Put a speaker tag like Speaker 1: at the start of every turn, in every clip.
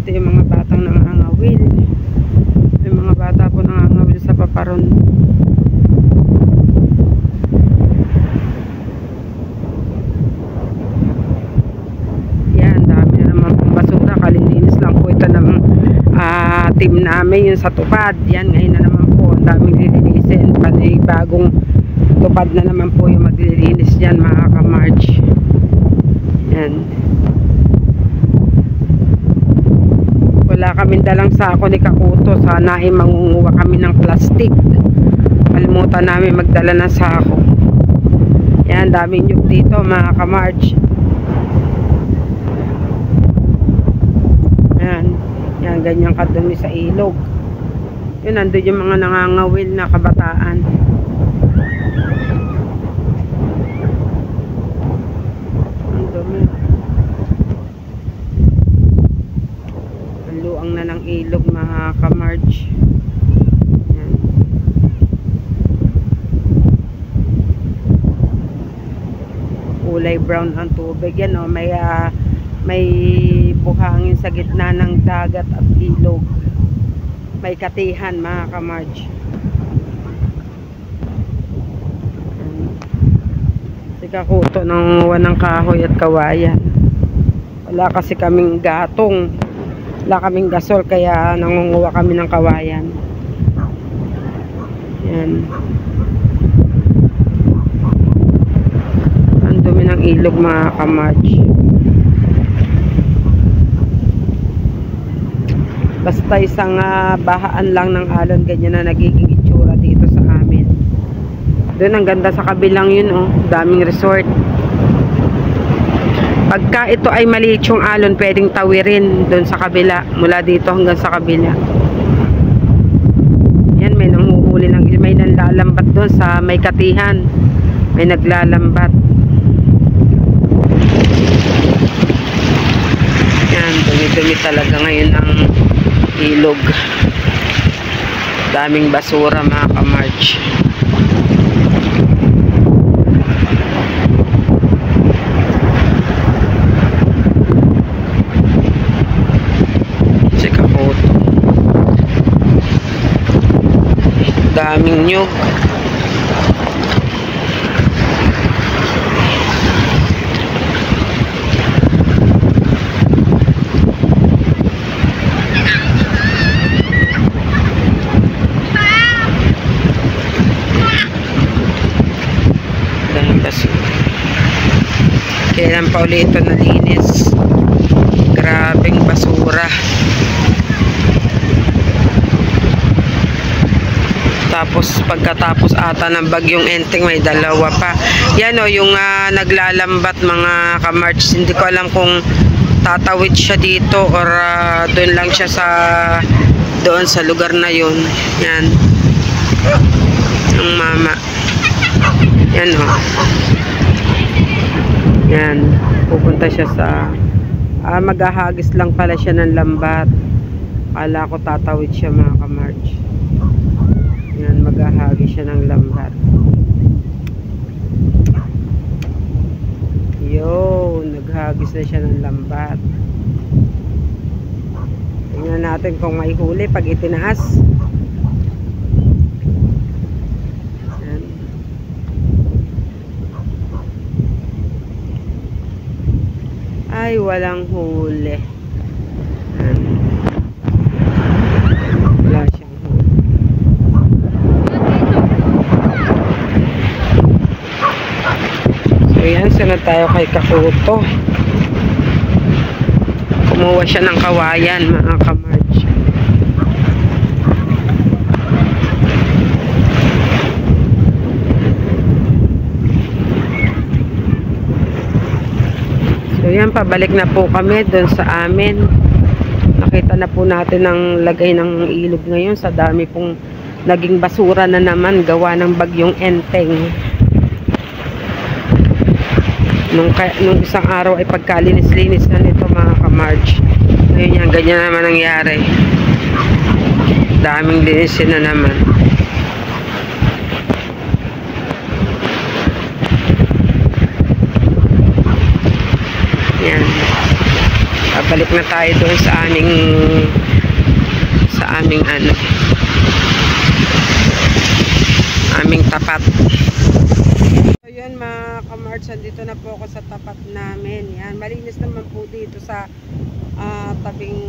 Speaker 1: natin yung mga batang nangangawil. Yung mga bata po nangangawil sa paparon. Yan, dami na naman pong basura. Kalilinis lang po ito ng team namin, yung sa tupad. Yan, ngayon na naman po ang daming lilinisin. Panay bagong tupad na naman po yung maglilinis yan, mga ka-March. Yan. Wala kaming dalang sako ni Kakuto. Sana ay mangunguha kami ng plastic. Kalimutan namin magdala ng sako. Yan, daming nyug dito, mga ka-March. Yan. Yan, ganyan kadumi sa ilog. Yun, nandun yung mga nangangawil na kabataan. Ang dumi. Ang luang na ng ilog, mga ka-March. Yan. Kulay brown ang tubig. Yan, oh, may buhangin sa gitna ng dagat at ilog. May katihan, mga ka-March. Si Kakuto nangunguha ng kahoy at kawayan. Wala kasi kaming gatong, wala kaming gasol, kaya nangunguha kami ng kawayan. Yan. Ang dumi ng ilog, mga ka-March. Basta isang bahaan lang ng alon, ganyan na nagiging itsura dito sa amin. Doon, ang ganda sa kabilang yun, oh, daming resort. Pagka ito ay maliit yung alon, pwedeng tawirin doon sa kabila, mula dito hanggang sa kabila. Yan, may nanghuhuli ng, may nanglalambat doon sa may katihan, may naglalambat. Yan, dumi-dumi talaga ngayon ang ilog. Daming basura, mga ka-March. Si Kakuto. Daming nyug. Kailan pa ulit ito nalinis? Grabing basura. Tapos pagkatapos ata ng bagyong Enteng, may dalawa pa. Yan, o, yung naglalambat, mga ka-March. Hindi ko alam kung tatawid siya dito or doon lang siya sa doon sa lugar na yun. Yan. Ang mama. Yan, o. Yan, pupunta siya sa maghahagis lang pala siya ng lambat. Akala ko tatawid siya, mga ka-March. Yan, maghahagis siya ng lambat. Yo, naghagis na siya ng lambat. Tingnan natin kung may huli pag itinaas. Ay, walang huli. Wala siyang huli. So yan, sunod tayo kay Kakuto. Kumuha siya ng kawayan, mga ka-March. So yan, pabalik na po kami doon sa amin. Nakita na po natin ang lagay ng ilog ngayon. Sa dami pong naging basura na naman gawa ng bagyong Enteng. Nung isang araw ay pagkalinis-linis na nito, mga ka-March. Ngayon yan, ganyan naman nangyari. Daming linisin na naman. Yan. balik na tayo doon sa aming aming tapat. So yun mga kamarts, dito na po ako sa tapat namin. Yan, malinis naman po dito sa tabing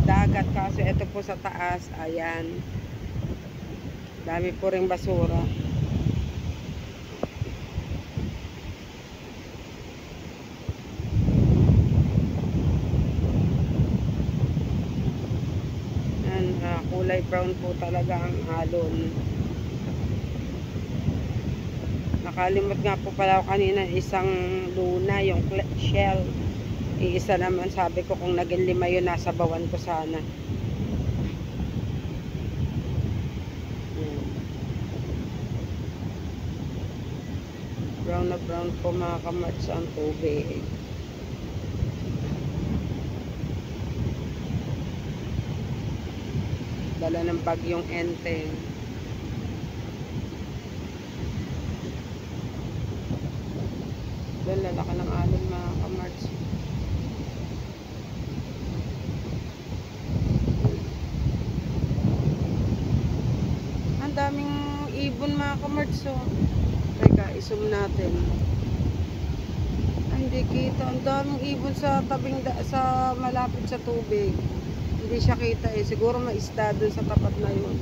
Speaker 1: dagat, kasi ito po sa taas, ayan, dami po ring basura. Yan, kulay brown po talaga ang alon. Nakalimot nga po pala ako kanina isang luna, yung shell. Iisa naman, sabi ko kung naging 5 yun, nasa bawan ko sana. Brown na brown po mga kamarts ang tubig. Dala ng bagyong Enteng. Doon lalaki ng alon mga kamarts. Ang daming ibon mga kamarts. So, teka, i-zoom natin. Ay, hindi kita. Ang daming ibon sa tabing sa malapit sa tubig. Hindi siya kita eh. Siguro may isda dun sa tapat na yun.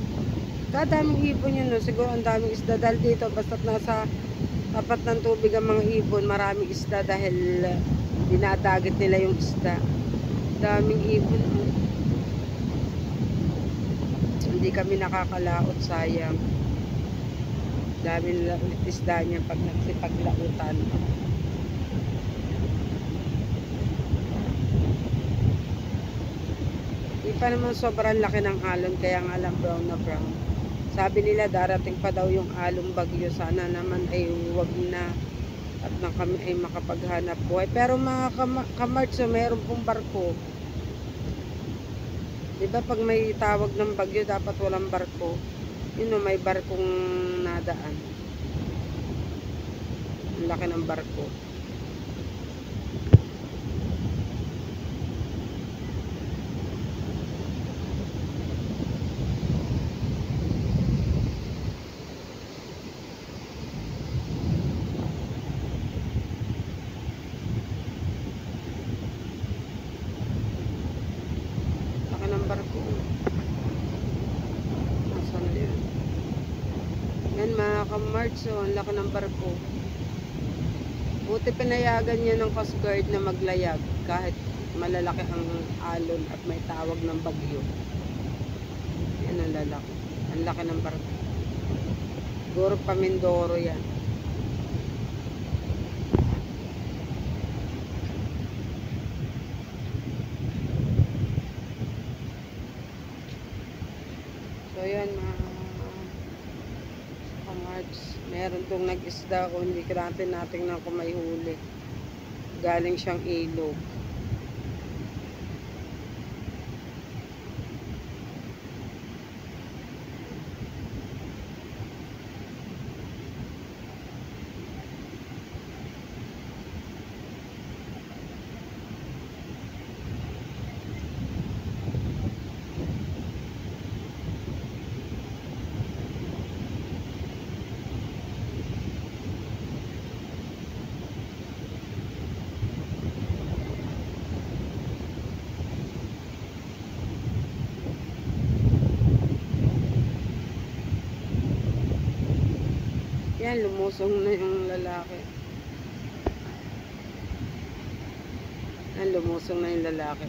Speaker 1: Daming ibon yun, no? Siguro ang daming isda dahil dito basta't nasa tapat ng tubig ang mga ibon, maraming isda dahil dinadagit nila yung isda. Daming ibon, no? Hindi kami nakakalaot, sayang. Dami nila ulit isda niya pag nagsipaglautan. Di pa naman sobrang laki ng alon, kaya nga lang brown na brown. Sabi nila darating pa daw yung along bagyo, sana naman ay wag na at na kami ay makapaghanap buhay. Pero mga kamarts, meron pong barko. Diba pag may tawag ng bagyo dapat walang barko? Yun, may barkong nadaan. Ang laki ng barko. Barko. Nasaan na yan? Yan mga kamarts, so ang laki ng barko. Buti pinayagan niya ng Coast Guard na maglayag kahit malalaki ang alon at may tawag ng bagyo. Yan ang lalaki. Ang laki ng barko. Siguro pa Mindoro yan. So yan mga kamarts, meron tong nag-isda o hindi natin na kung may huli. Galing siyang ilog. Yan, lumusong na yung lalaki. Yan, lumusong na yung lalaki.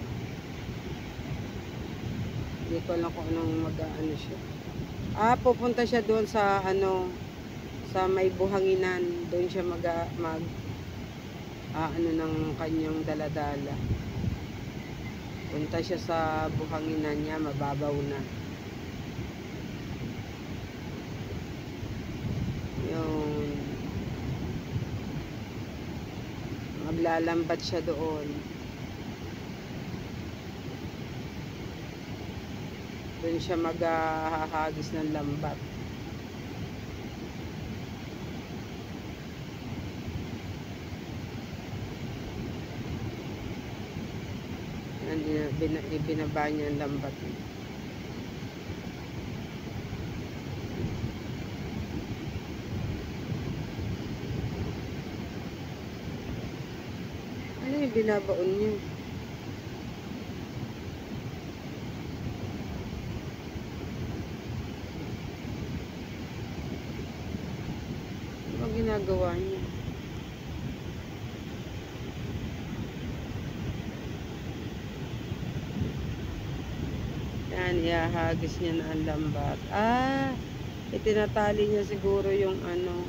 Speaker 1: Hindi ko alam kung anong mag-ano siya. Pupunta siya doon sa sa may buhanginan. Doon siya ano ng kanyang daladala. Punta siya sa buhanginan niya, mababaw na. Yung maglalambat siya doon. Doon siya maghahagis ng lambat. Ibinaba niya ang lambat niya. Ano yung binabaon niya? Ano ang ginagawa niya? Yan, ihahagis niya na ang lambat. Ah, itinatali niya siguro yung ano.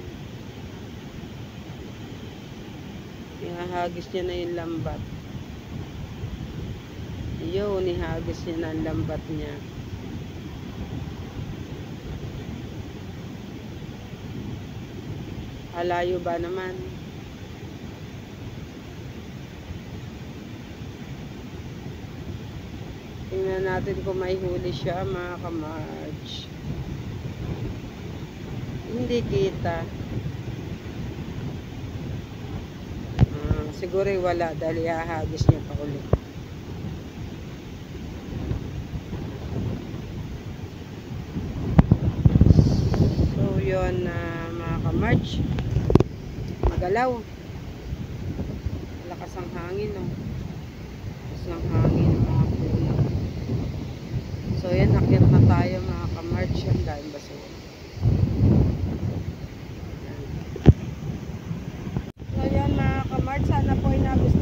Speaker 1: Ihahagis niya na yung lambat. Yun, ihagis niya na ang lambat niya. Alayo ba naman? Tingnan natin kung may huli siya, mga ka-March. Hindi kita. Siguro wala dahil ihahagis niya pa ulit. So yun, mga ka-March, magalaw. Lakas ang hangin, no? Lakas ng hangin, mga puno. So yan, akyat na tayo, mga ka-March. Ang dahil basura. So yan, mga ka-March, sana po ay nagustuhan